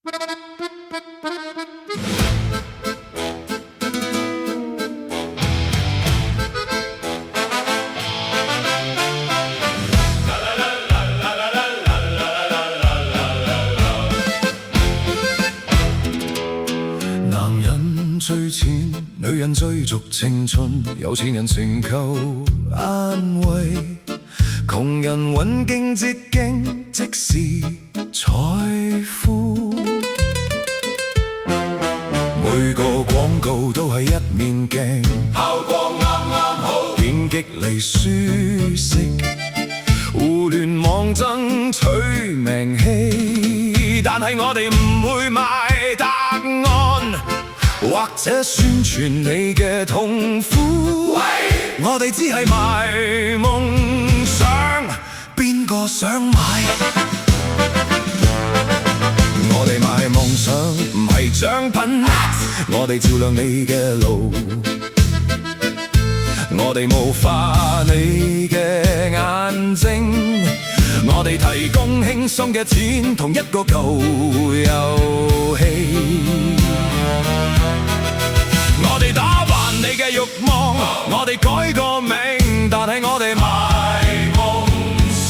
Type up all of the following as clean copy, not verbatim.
男人追錢，女人追逐青春，有錢人情求安慰，窮人揾經捷徑，即是財富。每個廣告都係一面鏡，效果啱啱好，點擊嚟舒適。互聯網爭取名氣，但係我哋唔會賣答案，或者宣傳你嘅痛苦。我哋只係賣夢想，邊個想買？我哋賣夢想，唔係獎品。我哋照亮你嘅路，我哋霧化你嘅眼睛。我哋提供輕鬆嘅錢，同一個舊遊戲。我哋打扮你嘅慾望，我哋改個名，但係我哋賣夢想。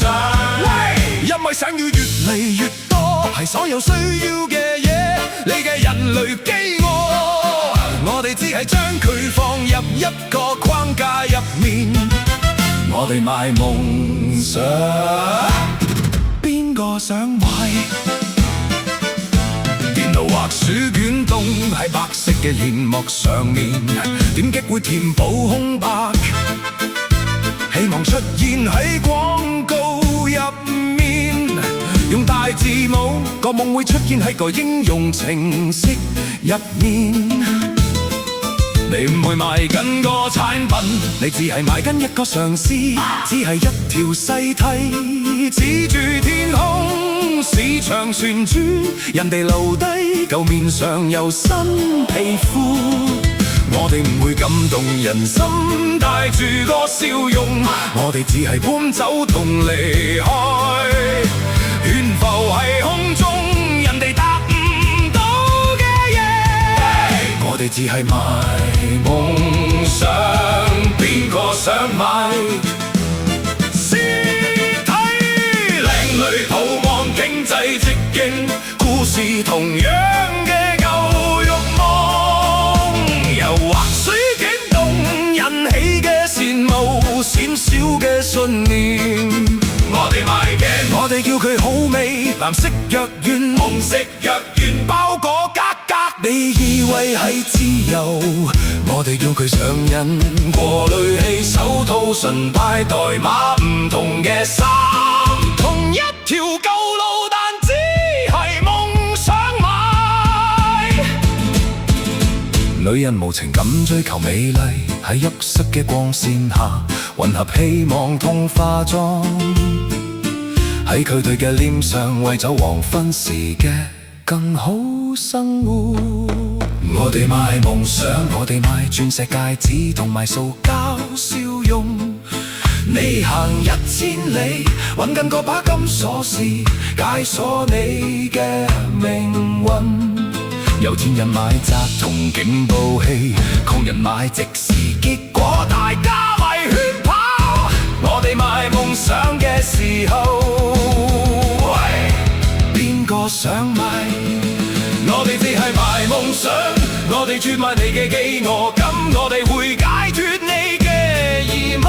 因為想要越嚟越多，係所有需要嘅嘢，你嘅人類飢餓。我哋只係將佢放入一個框架入面。我哋賣夢想，邊個想買？電腦或鼠捲動喺白色嘅螢幕上面，點擊會填補空白，希望出現喺廣告入面。用大字母，個夢會出現喺個應用程式入面。你唔會賣緊個產品，你只係賣緊一個嘗試，只係一條細梯指住天空，市場旋轉，人哋留低舊面上有新皮膚。我哋唔會感動人心，帶住個笑容，我哋只係搬走同離開，懸浮喺空中，人哋達唔到嘅嘢。我哋只係賣夢想，邊個想買？屍體靚女抱望經濟捷徑，故事同樣嘅舊慾望，由或水捲動引起嘅羨慕，閃閃嘅信念。我哋賣鏡，我哋叫佢好味，藍色藥丸，紅色藥丸，包裹格格，你以為係自由，我哋叫佢上癮，過濾器、手套、純派代碼，唔同嘅衫，同一條舊路，但只係夢想買。女人無情咁追求美麗，喺鬱塞嘅光線下，混合希望同化妝，喺佢哋嘅臉上為走黃昏時嘅更好生活。我哋賣夢想，我哋賣鑽石戒指同埋塑膠笑容。你行1000里，揾緊嗰把金鎖匙，解鎖你嘅命運。有錢人買雜同警報器，窮人買即時，結果大家為圈跑。我哋賣夢想嘅時候，邊個想買？我哋只係賣夢想，我哋專賣你嘅飢餓感，我哋會解脫你嘅疑問，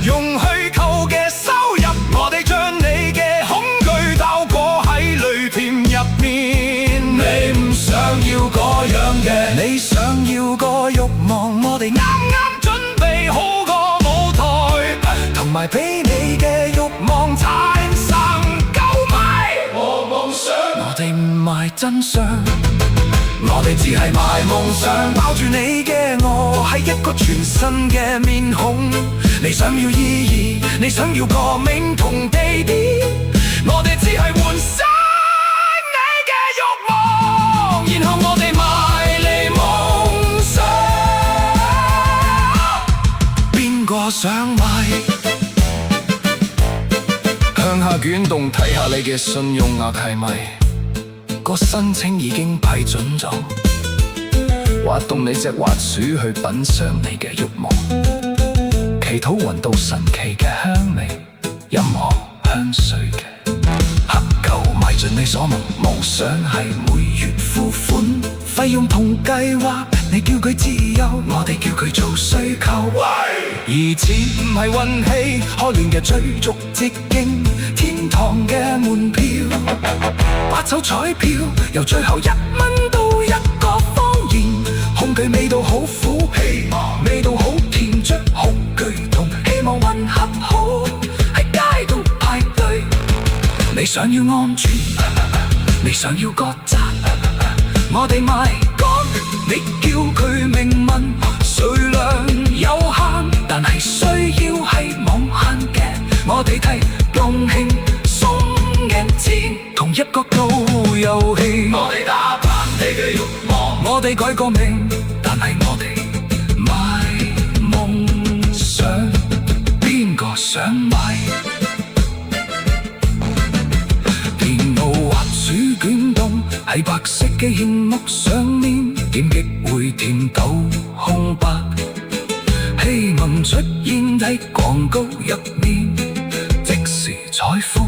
用虛構嘅收入，我哋將你嘅恐懼倒過喺淚甜入面。你唔想要嗰樣嘅，你想要個慾望，我哋啱啱準備好個舞台，同埋俾你嘅慾望產生購買和夢想。我哋唔賣真相，我哋只係賣夢想，包住你嘅我係一個全新嘅面孔。你想要意義，你想要個名同地點，我哋只係喚醒你嘅慾望，然後我哋賣你夢想。邊個想買？向下捲動睇下你嘅信用額係咪個申請已經批准咗，滑動你隻滑鼠去品嚐你嘅慾望，祈禱聞到神奇嘅香味，任何香水嘅合購，買盡你所夢，夢想係每月付款，費用同計劃，你叫佢自由，我哋叫佢做需求。而錢唔係運氣，可戀嘅追逐捷徑，天堂嘅門票，八手彩票，由最後1蚊到一個謊言，恐懼味道好苦，希望味道好甜，著恐懼同希望混合好，喺街度排隊。你想要安全，你想要割責，我哋賣講，你叫佢明文，數量有限，但係需要係網限嘅，我哋提供輕鬆嘅錢，同一角度遊戲，我哋打扮你嘅慾望，我哋改個名，但係我哋買夢想，邊個想買？電腦滑鼠捲動喺白色嘅螢幕上面，點擊會填到空白，希望出現喺廣告入面，即時財富，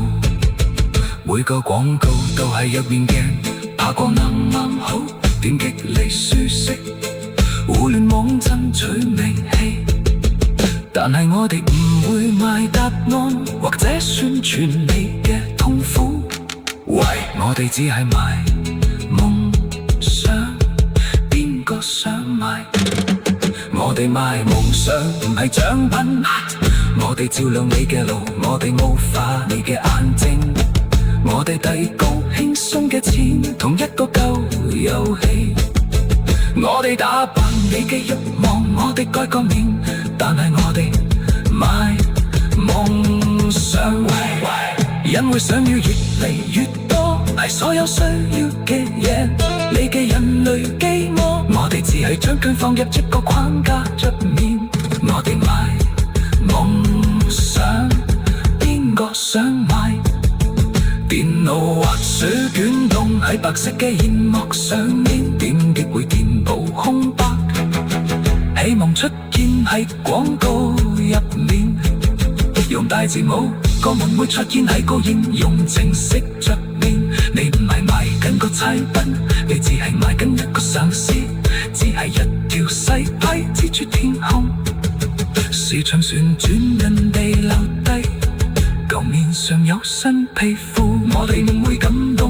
每個廣告都係入面鏡，爬過啱啱好，點擊你舒適，互聯網爭取名氣，但係我哋唔會賣答案，或者宣傳你嘅痛苦，喂，我哋只係賣夢想，邊個想買？我哋賣夢想唔係獎品，我哋照亮你嘅路，我哋霧化你嘅眼睛，我哋遞高輕鬆嘅錢，同一個舊遊戲，我哋打扮你嘅慾望，我哋改個面，但係我哋賣夢想，人會想要越嚟越多，係所有需要嘅嘢，你嘅人類飢餓，我哋只係將佢放入一個框架入面，我哋賣夢想，邊個想買？電腦滑鼠捲動喺白色嘅螢幕上面，點擊會填補空白，希望出現喺廣告入面，用大字母，個門會出現喺個應用程式着面，你唔係賣緊個產品，你只係賣緊一個上司，只係一條細批蜘蛛天空，市場旋轉，人哋留低，舊面上有新皮膚，我哋唔會咁